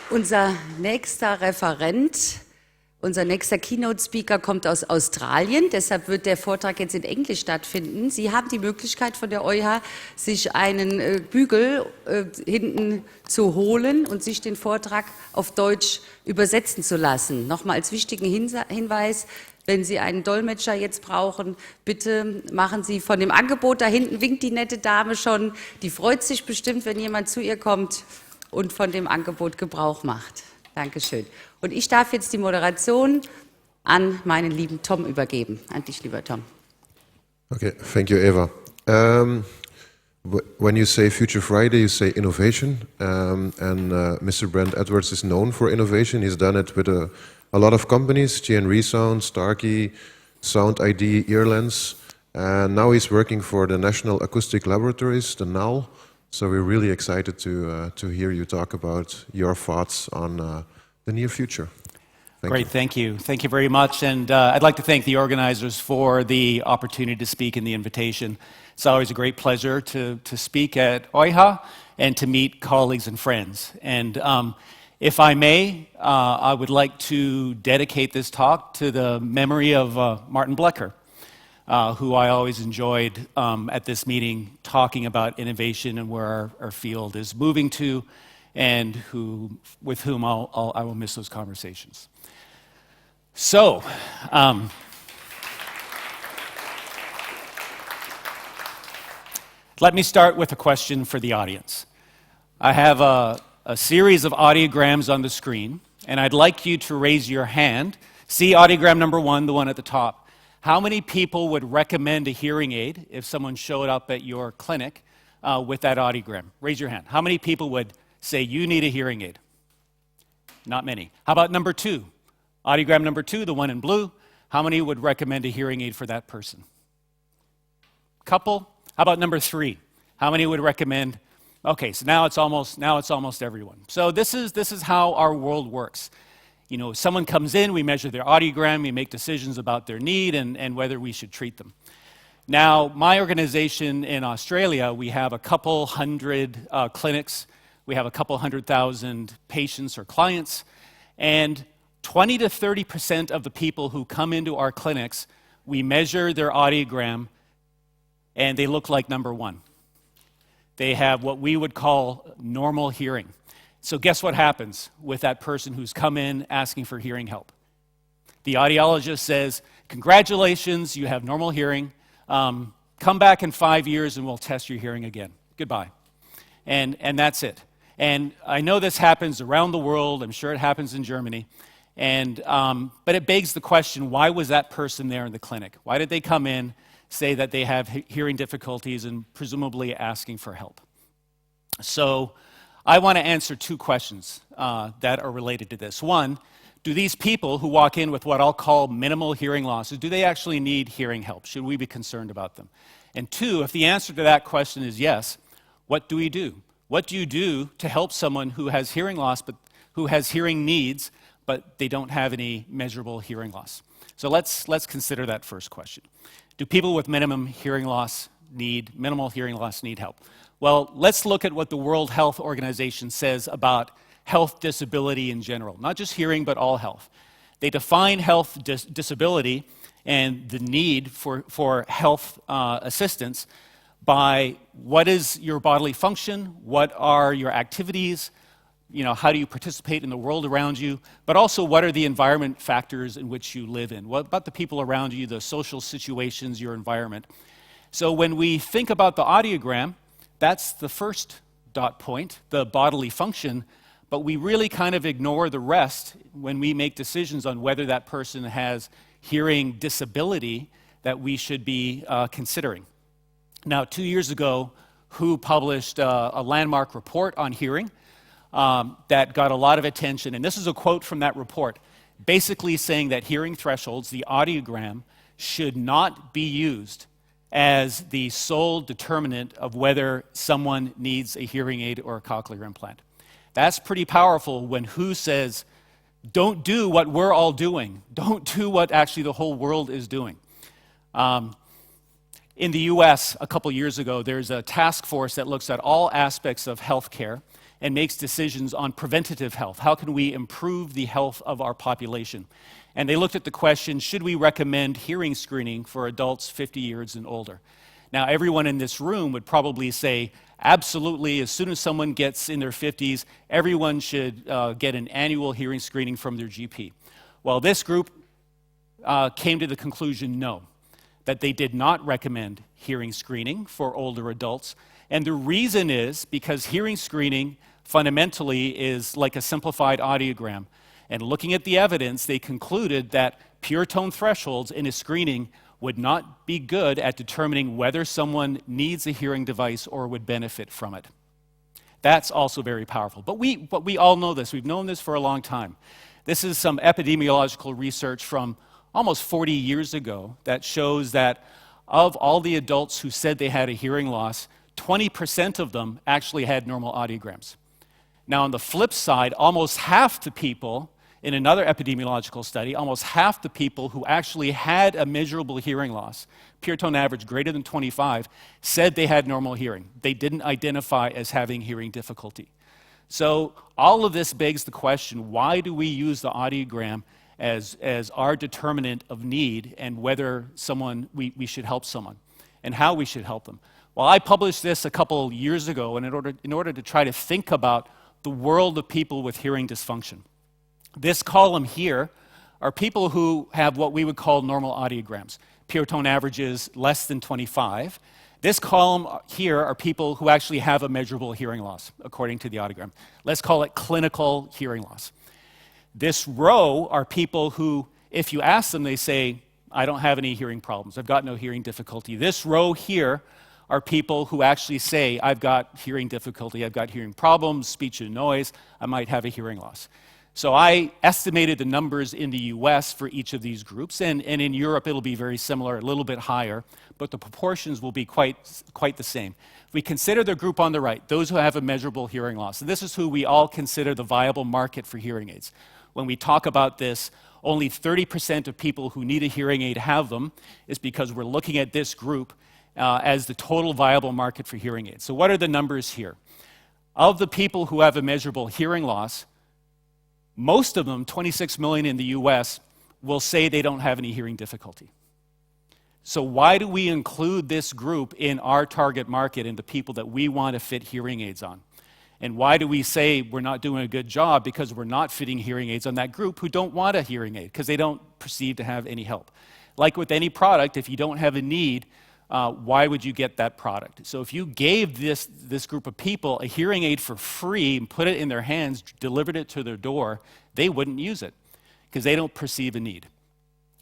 Unser nächster Referent, unser nächster Keynote-Speaker kommt aus Australien, deshalb wird der Vortrag jetzt in Englisch stattfinden. Sie haben die Möglichkeit von der EUHA, sich einen Bügel hinten zu holen und sich den Vortrag auf Deutsch übersetzen zu lassen. Nochmal als wichtigen Hinweis, wenn Sie einen Dolmetscher jetzt brauchen, bitte machen Sie von dem Angebot, da hinten winkt die nette Dame schon, die freut sich bestimmt, wenn jemand zu ihr kommt und von dem Angebot Gebrauch macht. Dankeschön. Und ich darf jetzt die Moderation an meinen lieben Tom übergeben. An dich, lieber Tom. Okay, thank you, Eva. When you say Future Friday, you say innovation, Mr. Brent Edwards is known for innovation. He's done it with a lot of companies, GN Resound, Starkey, Sound ID, Earlens, and now he's working for the National Acoustic Laboratories, the NAL. So we're really excited to hear you talk about your thoughts on the near future. Great, thank you. Thank you very much. And I'd like to thank the organizers for the opportunity to speak and the invitation. It's always a great pleasure to speak at EUHA and to meet colleagues and friends. And if I may, I would like to dedicate this talk to the memory of Martin Blecker, who I always enjoyed at this meeting talking about innovation and where our field is moving to, and with whom I will miss those conversations. So, let me start with a question for the audience. I have a series of audiograms on the screen, and I'd like you to raise your hand. See audiogram number 1, the one at the top. How many people would recommend a hearing aid if someone showed up at your clinic with that audiogram? Raise your hand. How many people would say you need a hearing aid? Not many. How about number 2? Audiogram number 2, the one in blue. How many would recommend a hearing aid for that person? Couple. How about number 3? How many would recommend? Okay, so now it's almost everyone. So this is how our world works. You know, someone comes in, we measure their audiogram, we make decisions about their need and whether we should treat them. Now, my organization in Australia, we have a couple hundred clinics, we have a couple 100,000 patients or clients, and 20 to 30% of the people who come into our clinics, we measure their audiogram and they look like number 1. They have what we would call normal hearing. So guess what happens with that person who's come in asking for hearing help? The audiologist says, congratulations, you have normal hearing. Come back in 5 years and we'll test your hearing again. Goodbye. And that's it. And I know this happens around the world. I'm sure it happens in Germany. But it begs the question, why was that person there in the clinic? Why did they come in, say that they have hearing difficulties and presumably asking for help? So I want to answer 2 questions that are related to this. One, do these people who walk in with what I'll call minimal hearing losses, do they actually need hearing help? Should we be concerned about them? And 2, if the answer to that question is yes, what do we do? What do you do to help someone who has hearing loss, but who has hearing needs, but they don't have any measurable hearing loss? So let's consider that first question. Do people with minimal hearing loss need help? Well, let's look at what the World Health Organization says about health disability in general, not just hearing, but all health. They define health disability and the need for health assistance by what is your bodily function, what are your activities, how do you participate in the world around you, but also what are the environment factors in which you live in? What about the people around you, the social situations, your environment? So when we think about the audiogram, that's the first dot point, the bodily function, but we really kind of ignore the rest when we make decisions on whether that person has hearing disability that we should be considering. Now, 2 years ago, WHO published a landmark report on hearing that got a lot of attention, and this is a quote from that report, basically saying that hearing thresholds, the audiogram, should not be used as the sole determinant of whether someone needs a hearing aid or a cochlear implant. That's pretty powerful when WHO says, don't do what we're all doing. Don't do what actually the whole world is doing. In the US, a couple years ago, there's a task force that looks at all aspects of healthcare, and makes decisions on preventative health. How can we improve the health of our population? And they looked at the question, should we recommend hearing screening for adults 50 years and older? Now, everyone in this room would probably say, absolutely, as soon as someone gets in their 50s, everyone should get an annual hearing screening from their GP. Well, this group came to the conclusion, no, that they did not recommend hearing screening for older adults. And the reason is because hearing screening fundamentally is like a simplified audiogram. And looking at the evidence, they concluded that pure tone thresholds in a screening would not be good at determining whether someone needs a hearing device or would benefit from it. That's also very powerful. But we all know this. We've known this for a long time. This is some epidemiological research from almost 40 years ago that shows that of all the adults who said they had a hearing loss, 20% of them actually had normal audiograms. Now, on the flip side, almost half the people, in another epidemiological study, almost half the people who actually had a measurable hearing loss, pure tone average greater than 25, said they had normal hearing. They didn't identify as having hearing difficulty. So all of this begs the question, why do we use the audiogram as our determinant of need and whether we should help someone and how we should help them? Well, I published this a couple years ago in order to try to think about the world of people with hearing dysfunction. This column here are people who have what we would call normal audiograms. Pure tone averages less than 25. This column here are people who actually have a measurable hearing loss, according to the audiogram. Let's call it clinical hearing loss. This row are people who, if you ask them, they say, I don't have any hearing problems. I've got no hearing difficulty. This row here are people who actually say, I've got hearing difficulty, I've got hearing problems, speech and noise, I might have a hearing loss. So I estimated the numbers in the US for each of these groups, and in Europe it'll be very similar, a little bit higher, but the proportions will be quite the same. If we consider the group on the right, those who have a measurable hearing loss, and this is who we all consider the viable market for hearing aids. When we talk about this, only 30% of people who need a hearing aid have them, is because we're looking at this group as the total viable market for hearing aids. So what are the numbers here? Of the people who have a measurable hearing loss, most of them, 26 million in the US, will say they don't have any hearing difficulty. So why do we include this group in our target market and the people that we want to fit hearing aids on? And why do we say we're not doing a good job? Because we're not fitting hearing aids on that group who don't want a hearing aid because they don't perceive to have any help. Like with any product, if you don't have a need, why would you get that product? So if you gave this group of people a hearing aid for free and put it in their hands, delivered it to their door, they wouldn't use it because they don't perceive a need.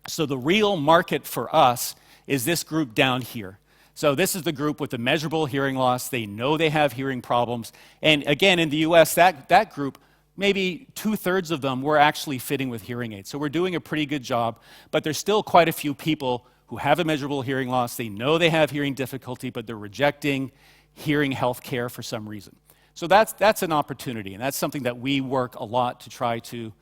So the real market for us is this group down here. So this is the group with the measurable hearing loss. They know they have hearing problems. And again, in the US, that group, maybe 2/3 of them were actually fitting with hearing aids. So we're doing a pretty good job, but there's still quite a few people who have a measurable hearing loss. They know they have hearing difficulty, but they're rejecting hearing health care for some reason. So that's an opportunity, and that's something that we work a lot to try to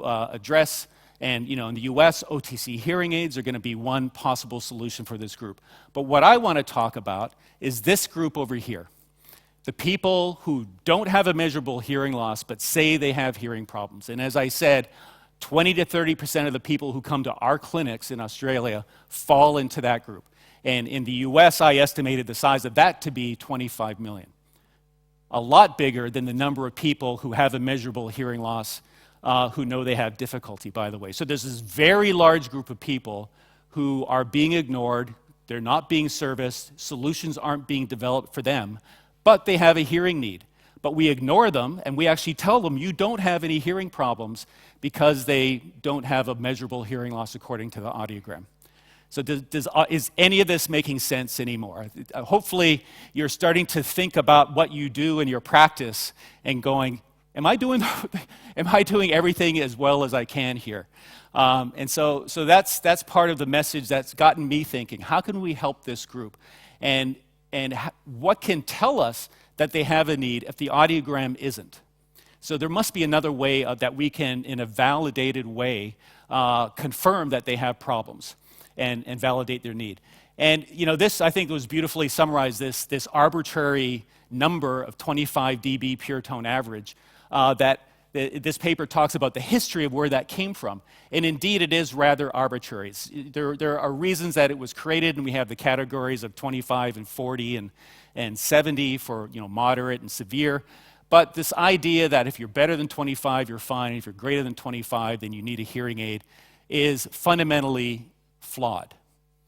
address. And in the US, OTC hearing aids are going to be one possible solution for this group. But what I want to talk about is this group over here. The people who don't have a measurable hearing loss but say they have hearing problems. And as I said, 20 to 30% of the people who come to our clinics in Australia fall into that group. And in the US, I estimated the size of that to be 25 million. A lot bigger than the number of people who have a measurable hearing loss who know they have difficulty, by the way. So there's this very large group of people who are being ignored, they're not being serviced, solutions aren't being developed for them, but they have a hearing need. But we ignore them, and we actually tell them, you don't have any hearing problems because they don't have a measurable hearing loss according to the audiogram. So is any of this making sense anymore? Hopefully, you're starting to think about what you do in your practice and going, am I doing everything as well as I can here? And so that's part of the message that's gotten me thinking, how can we help this group? And what can tell us that they have a need if the audiogram isn't? So there must be another way that we can, in a validated way, confirm that they have problems and validate their need. And this, I think, was beautifully summarized, this arbitrary number of 25 dB pure tone average this paper talks about the history of where that came from. And indeed, it is rather arbitrary. There are reasons that it was created, and we have the categories of 25 and 40 and 70 for moderate and severe. But this idea that if you're better than 25, you're fine. If you're greater than 25, then you need a hearing aid is fundamentally flawed.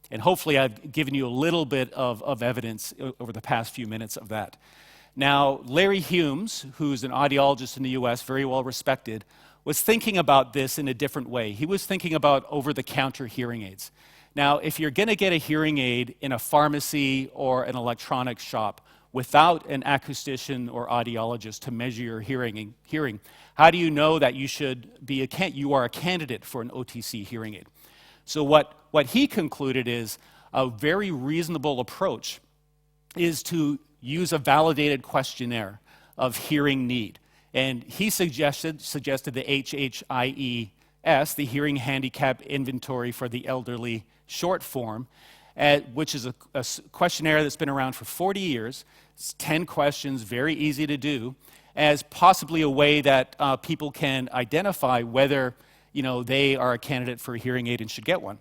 And hopefully I've given you a little bit of evidence over the past few minutes of that. Now, Larry Humes, who's an audiologist in the US, very well respected, was thinking about this in a different way. He was thinking about over-the-counter hearing aids. Now, if you're going to get a hearing aid in a pharmacy or an electronics shop without an acoustician or audiologist to measure your hearing, how do you know that you are a candidate for an OTC hearing aid? So what he concluded is a very reasonable approach is to use a validated questionnaire of hearing need. And he suggested the HHIES, the Hearing Handicap Inventory for the Elderly short form, which is a questionnaire that's been around for 40 years. It's 10 questions, very easy to do, as possibly a way that people can identify whether they are a candidate for a hearing aid and should get one.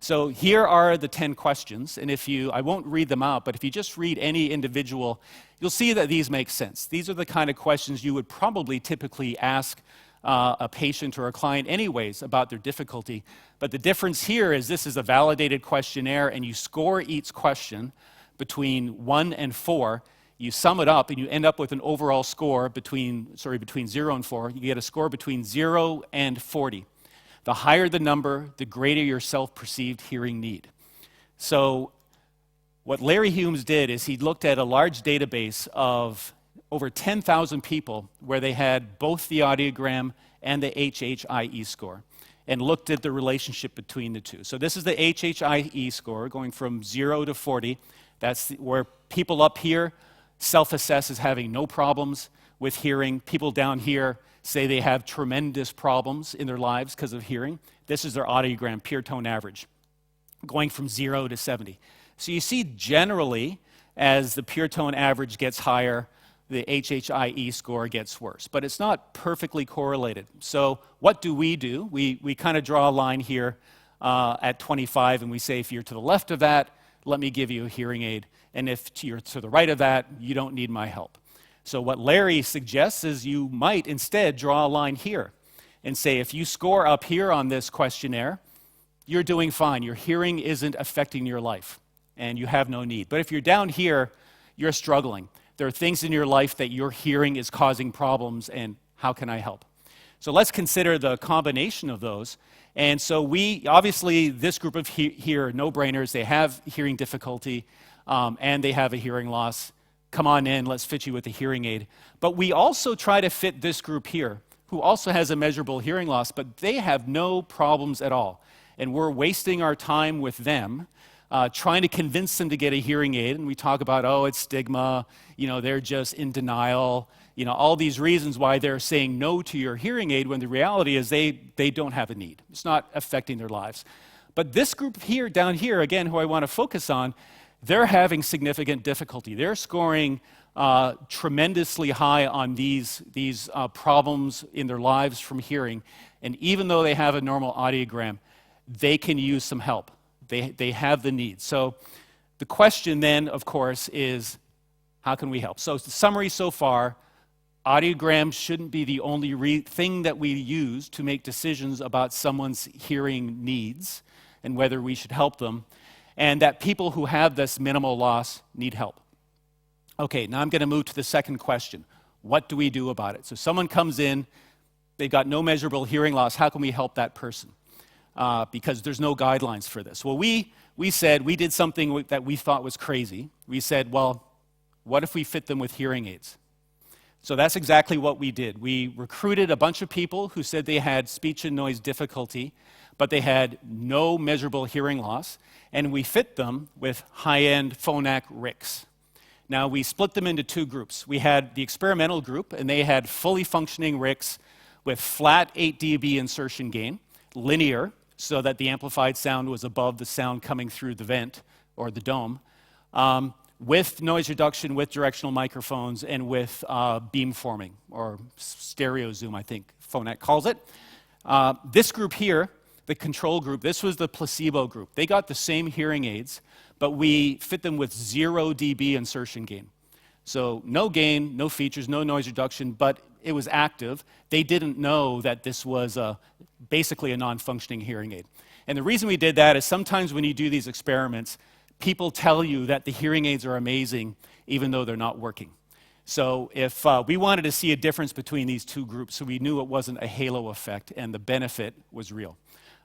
So here are the 10 questions, and I won't read them out, but if you just read any individual, you'll see that these make sense. These are the kind of questions you would probably typically ask a patient or a client anyways about their difficulty. But the difference here is this is a validated questionnaire, and you score each question between 1 and 4. You sum it up, and you end up with an overall score between 0 and 4. You get a score between 0 and 40. The higher the number, the greater your self-perceived hearing need. So what Larry Humes did is he looked at a large database of over 10,000 people where they had both the audiogram and the HHIE score and looked at the relationship between the two. So this is the HHIE score going from 0 to 40. That's where people up here self-assess as having no problems with hearing. People down here say they have tremendous problems in their lives because of hearing. This is their audiogram pure tone average, going from 0 to 70. So you see generally, as the pure tone average gets higher, the HHIE score gets worse. But it's not perfectly correlated. So what do? We kind of draw a line here at 25, and we say if you're to the left of that, let me give you a hearing aid. And if you're to the right of that, you don't need my help. So what Larry suggests is you might instead draw a line here and say if you score up here on this questionnaire, you're doing fine. Your hearing isn't affecting your life, and you have no need. But if you're down here, you're struggling. There are things in your life that your hearing is causing problems, and how can I help? So let's consider the combination of those. And so obviously, this group of here, no-brainers, they have hearing difficulty, and they have a hearing loss. Come on in, let's fit you with a hearing aid. But we also try to fit this group here, who also has a measurable hearing loss, but they have no problems at all. And we're wasting our time with them, trying to convince them to get a hearing aid. And we talk about, it's stigma, they're just in denial, all these reasons why they're saying no to your hearing aid, when the reality is they don't have a need. It's not affecting their lives. But this group here, down here, again, who I want to focus on, they're having significant difficulty. They're scoring tremendously high on these problems in their lives from hearing. And even though they have a normal audiogram, they can use some help. They have the need. So the question then, of course, is how can we help? So the summary so far, audiograms shouldn't be the only thing that we use to make decisions about someone's hearing needs and whether we should help them, and that people who have this minimal loss need help. Okay, now I'm going to move to the second question. What do we do about it? So someone comes in, they've got no measurable hearing loss. How can we help that person? Because there's no guidelines for this. Well, we did something that we thought was crazy. We said, well, what if we fit them with hearing aids? So that's exactly what we did. We recruited a bunch of people who said they had speech and noise difficulty, but they had no measurable hearing loss, and we fit them with high-end Phonak RICs. Now, we split them into two groups. We had the experimental group, and they had fully functioning RICs with flat 8 dB insertion gain, linear, so that the amplified sound was above the sound coming through the vent or the dome, with noise reduction, with directional microphones, and with beamforming, or stereo zoom, I think Phonet calls it. This group here, the control group, this was the placebo group. They got the same hearing aids, but we fit them with 0 dB insertion gain. So no gain, no features, no noise reduction, but it was active. They didn't know that this was basically a non-functioning hearing aid. And the reason we did that is sometimes when you do these experiments, people tell you that the hearing aids are amazing even though they're not working. So if we wanted to see a difference between these two groups, so we knew it wasn't a halo effect and the benefit was real.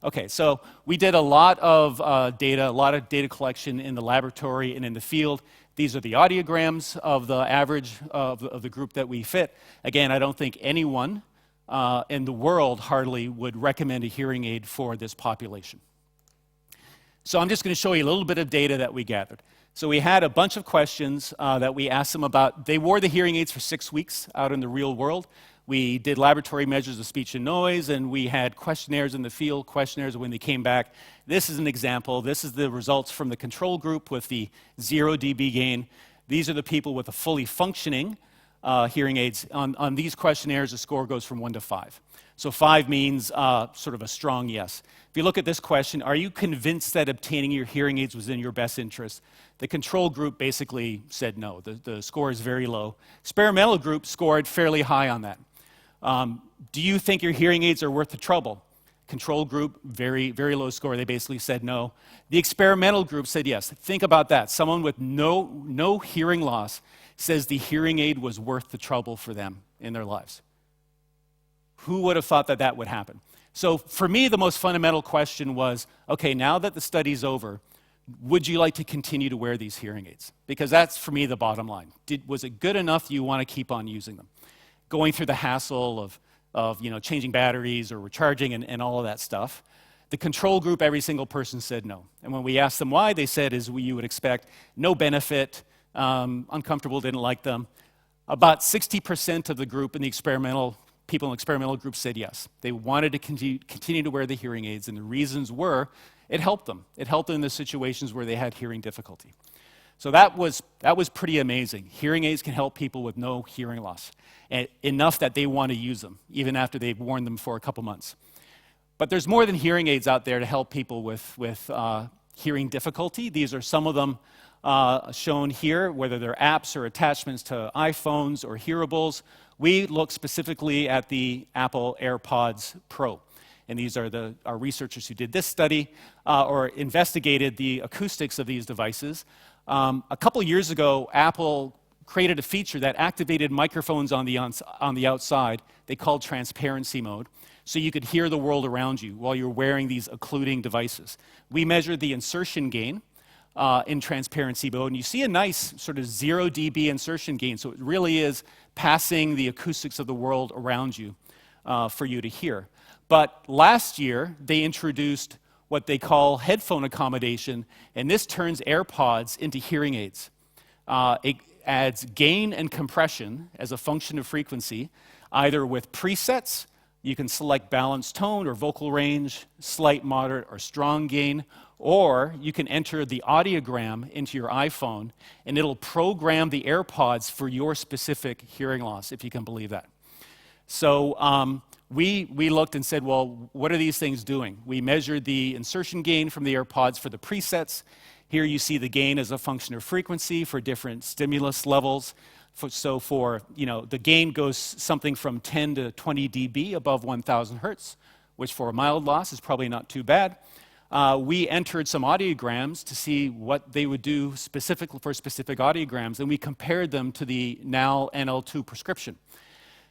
Okay, so we did a lot of data collection in the laboratory and in the field. These are the audiograms of the average of the group that we fit. Again, I don't think anyone in the world hardly would recommend a hearing aid for this population. So I'm just going to show you a little bit of data that we gathered. So we had a bunch of questions that we asked them about. They wore the hearing aids for 6 weeks out in the real world. We did laboratory measures of speech and noise, and we had questionnaires in the field, questionnaires when they came back. This is an example. This is the results from the control group with the 0 dB gain. These are the people with a fully functioning hearing aids. On these questionnaires, the score goes from 1 to 5. So 5 means sort of a strong yes. If you look at this question, are you convinced that obtaining your hearing aids was in your best interest? The control group basically said no. The score is very low. Experimental group scored fairly high on that. Do you think your hearing aids are worth the trouble? Control group, very, very low score. They basically said no. The experimental group said yes. Think about that. Someone with no hearing loss says the hearing aid was worth the trouble for them in their lives. Who would have thought that that would happen? So for me, the most fundamental question was, okay, now that the study's over, would you like to continue to wear these hearing aids? Because that's, for me, the bottom line. Was it good enough you want to keep on using them? Going through the hassle of changing batteries or recharging and all of that stuff. The control group, every single person said no. And when we asked them why, they said, as you would expect, no benefit, uncomfortable, didn't like them. About 60% of the group in the people in the experimental group said yes. They wanted to continue to wear the hearing aids, and the reasons were it helped them. It helped them in the situations where they had hearing difficulty. So that was pretty amazing. Hearing aids can help people with no hearing loss, and enough that they want to use them, even after they've worn them for a couple months. But there's more than hearing aids out there to help people with hearing difficulty. These are some of them shown here, whether they're apps or attachments to iPhones or hearables. We look specifically at the Apple AirPods Pro. And these are our researchers who did this study or investigated the acoustics of these devices. A couple years ago, Apple created a feature that activated microphones on the outside. They called transparency mode, so you could hear the world around you while you're wearing these occluding devices. We measured the insertion gain in transparency mode, and you see a nice sort of 0 dB insertion gain, so it really is passing the acoustics of the world around you for you to hear. But last year, they introduced what they call headphone accommodation, and this turns AirPods into hearing aids. It adds gain and compression as a function of frequency, either with presets. You can select balanced tone or vocal range, slight, moderate, or strong gain, or you can enter the audiogram into your iPhone, and it'll program the AirPods for your specific hearing loss, if you can believe that. So we looked and said, well, what are these things doing? We measured the insertion gain from the AirPods for the presets. Here you see the gain as a function of frequency for different stimulus levels. So the gain goes something from 10 to 20 dB above 1,000 hertz, which for a mild loss is probably not too bad. We entered some audiograms to see what they would do specifically for specific audiograms, and we compared them to the NAL NL2 prescription.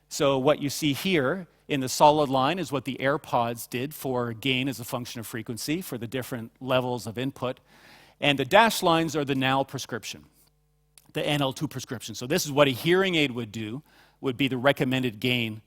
So what you see here in the solid line is what the AirPods did for gain as a function of frequency for the different levels of input. And the dashed lines are the NAL prescription, the NL2 prescription. So this is what a hearing aid would do, would be the recommended gain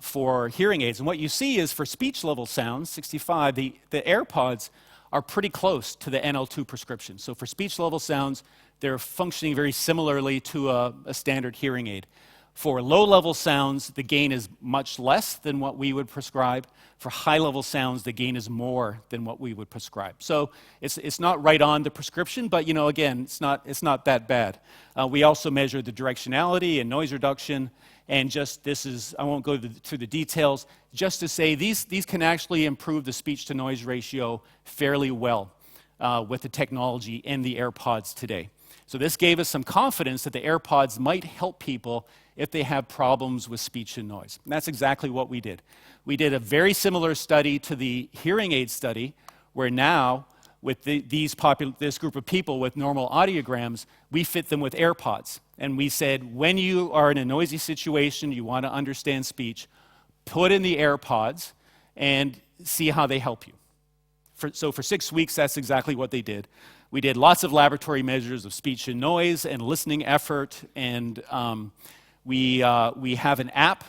for hearing aids. And what you see is for speech level sounds, 65, the AirPods are pretty close to the NL2 prescription. So for speech level sounds, they're functioning very similarly to a standard hearing aid. For low-level sounds, the gain is much less than what we would prescribe. For high-level sounds, the gain is more than what we would prescribe. So it's not right on the prescription, but again, it's not that bad. We also measure the directionality and noise reduction, and I won't go through the details, just to say these can actually improve the speech-to-noise ratio fairly well with the technology in the AirPods today. So this gave us some confidence that the AirPods might help people if they have problems with speech and noise. And that's exactly what we did. We did a very similar study to the hearing aid study, where now, with this group of people with normal audiograms, we fit them with AirPods. And we said, when you are in a noisy situation, you want to understand speech, put in the AirPods and see how they help you. So for 6 weeks, that's exactly what they did. We did lots of laboratory measures of speech and noise and listening effort, and we have an app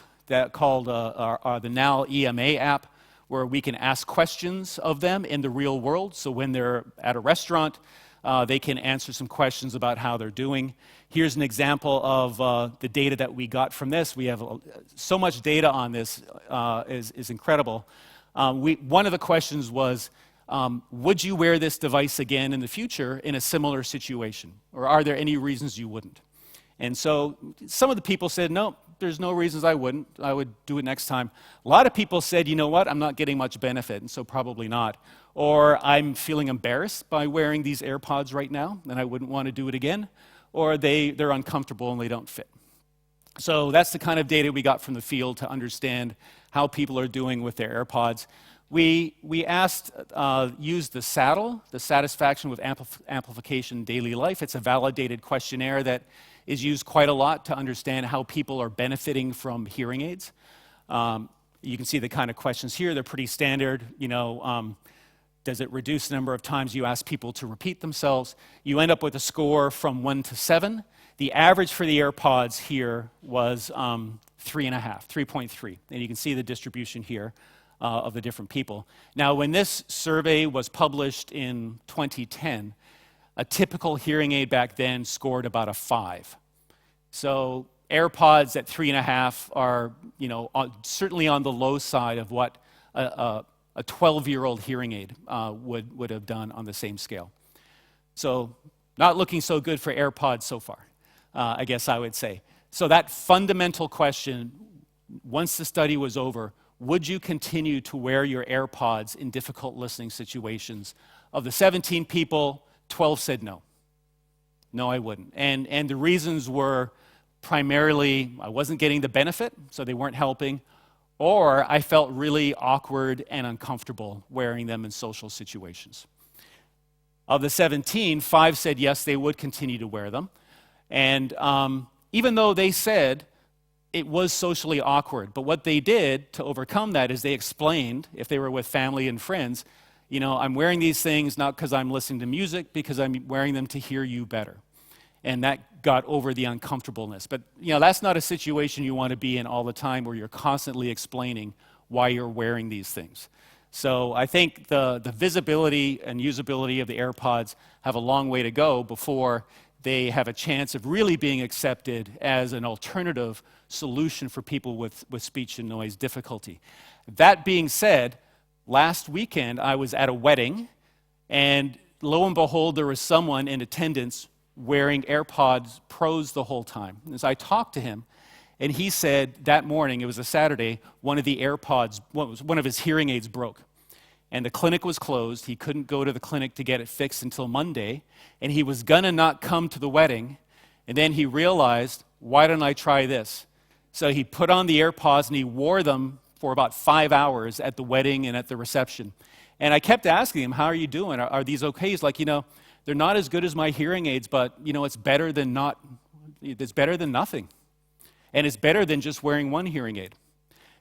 called the Now EMA app, where we can ask questions of them in the real world. So when they're at a restaurant, they can answer some questions about how they're doing. Here's an example of the data that we got from this. We have so much data on this, is incredible. One of the questions was, would you wear this device again in the future in a similar situation? Or are there any reasons you wouldn't? And so some of the people said, no, there's no reasons I wouldn't. I would do it next time. A lot of people said, you know what, I'm not getting much benefit, and so probably not. Or I'm feeling embarrassed by wearing these AirPods right now, and I wouldn't want to do it again. Or they're uncomfortable and they don't fit. So that's the kind of data we got from the field to understand how people are doing with their AirPods. We used the saddle, the satisfaction with amplification in daily life. It's a validated questionnaire that is used quite a lot to understand how people are benefiting from hearing aids. You can see the kind of questions here. They're pretty standard. Does it reduce the number of times you ask people to repeat themselves? You end up with a score from 1 to 7. The average for the AirPods here was 3.3. And you can see the distribution here of the different people. Now, when this survey was published in 2010, a typical hearing aid back then scored about a 5. So AirPods at 3.5 are, certainly on the low side of what a 12-year-old hearing aid would have done on the same scale. So not looking so good for AirPods so far, I guess I would say. So that fundamental question, once the study was over, would you continue to wear your AirPods in difficult listening situations? Of the 17 people, 12 said no. No, I wouldn't. And the reasons were primarily I wasn't getting the benefit, so they weren't helping, or I felt really awkward and uncomfortable wearing them in social situations. Of the 17, 5 said yes, they would continue to wear them. And even though they said it was socially awkward, but what they did to overcome that is they explained, if they were with family and friends, I'm wearing these things not because I'm listening to music, because I'm wearing them to hear you better. And that got over the uncomfortableness. But that's not a situation you want to be in all the time, where you're constantly explaining why you're wearing these things. So I think the visibility and usability of the AirPods have a long way to go before they have a chance of really being accepted as an alternative solution for people with speech and noise difficulty. That being said, last weekend I was at a wedding, and lo and behold, there was someone in attendance wearing AirPods Pros the whole time. As I talked to him, and he said that morning, it was a Saturday, one of his hearing aids broke. And the clinic was closed. He couldn't go to the clinic to get it fixed until Monday, and he was gonna not come to the wedding, and then he realized, why don't I try this? So he put on the AirPods and he wore them for about 5 hours at the wedding and at the reception. And I kept asking him, how are you doing? Are these okay? He's like, they're not as good as my hearing aids, but it's better than nothing. And it's better than just wearing one hearing aid.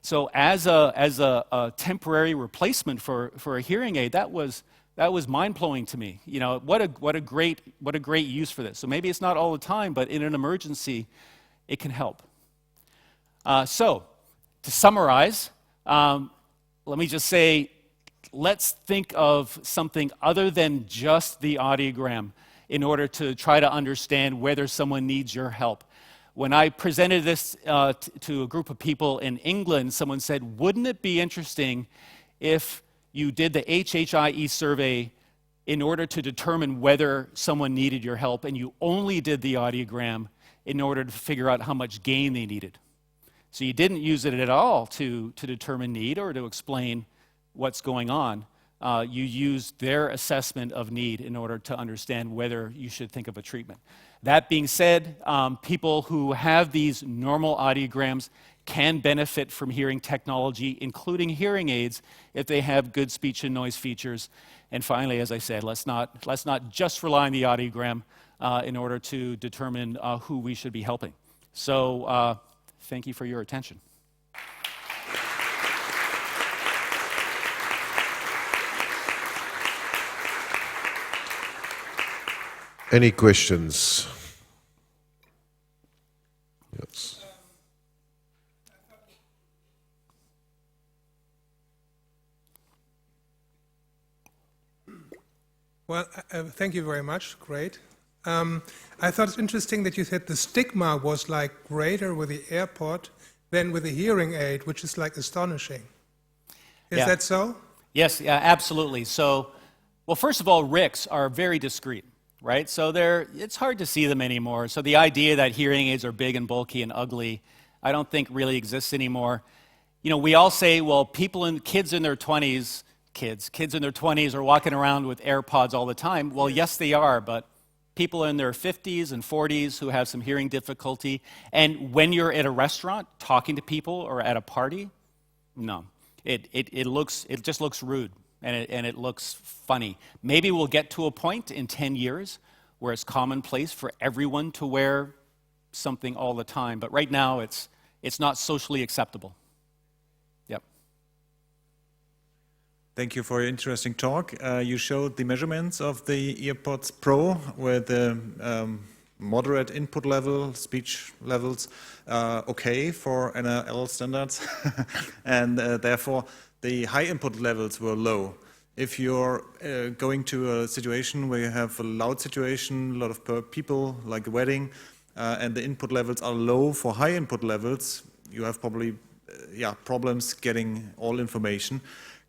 So as a temporary replacement for a hearing aid, that was mind-blowing to me. What a great use for this. So maybe it's not all the time, but in an emergency, it can help. So to summarize, let me just say, let's think of something other than just the audiogram in order to try to understand whether someone needs your help. When I presented this to a group of people in England, someone said, wouldn't it be interesting if you did the HHIE survey in order to determine whether someone needed your help, and you only did the audiogram in order to figure out how much gain they needed. So you didn't use it at all to determine need or to explain what's going on. You used their assessment of need in order to understand whether you should think of a treatment. That being said, people who have these normal audiograms can benefit from hearing technology, including hearing aids, if they have good speech and noise features. And finally, as I said, let's not just rely on the audiogram in order to determine who we should be helping. So thank you for your attention. Any questions? Yes. Well, thank you very much. Great. I thought it's interesting that you said the stigma was like greater with the AirPod than with the hearing aid, which is like astonishing. Is that so? Yes, yeah, absolutely. So, well, first of all, RICs are very discreet, right? So it's hard to see them anymore. So the idea that hearing aids are big and bulky and ugly, I don't think really exists anymore. You know, we all say, well, kids in their 20s are walking around with AirPods all the time. Well, yes, they are, but people in their 50s and 40s who have some hearing difficulty, and when you're at a restaurant talking to people or at a party, no. It just looks rude, and it looks funny. Maybe we'll get to a point in 10 years where it's commonplace for everyone to wear something all the time, but right now it's not socially acceptable. Yep. Thank you for your interesting talk. You showed the measurements of the EarPods Pro with the moderate input level, speech levels, okay for NRL standards, and therefore the high input levels were low. If you're going to a situation where you have a loud situation, a lot of people, like a wedding, and the input levels are low for high input levels, you have probably problems getting all information.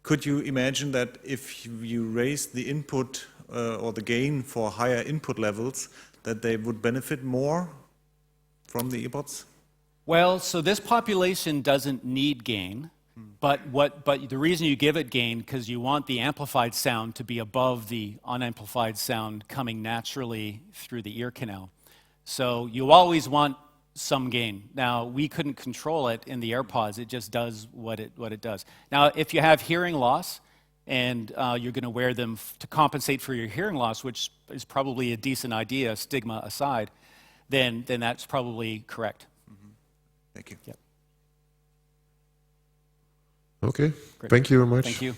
Could you imagine that if you raise the input or the gain for higher input levels, that they would benefit more from the earpods? Well, so this population doesn't need gain, but the reason you give it gain, because you want the amplified sound to be above the unamplified sound coming naturally through the ear canal. So you always want some gain. Now, we couldn't control it in the AirPods. It just does what it does. Now, if you have hearing loss and you're going to wear them to compensate for your hearing loss, which is probably a decent idea, stigma aside, then that's probably correct. Mm-hmm. Thank you. Yep. Okay. Great. Thank you very much. Thank you.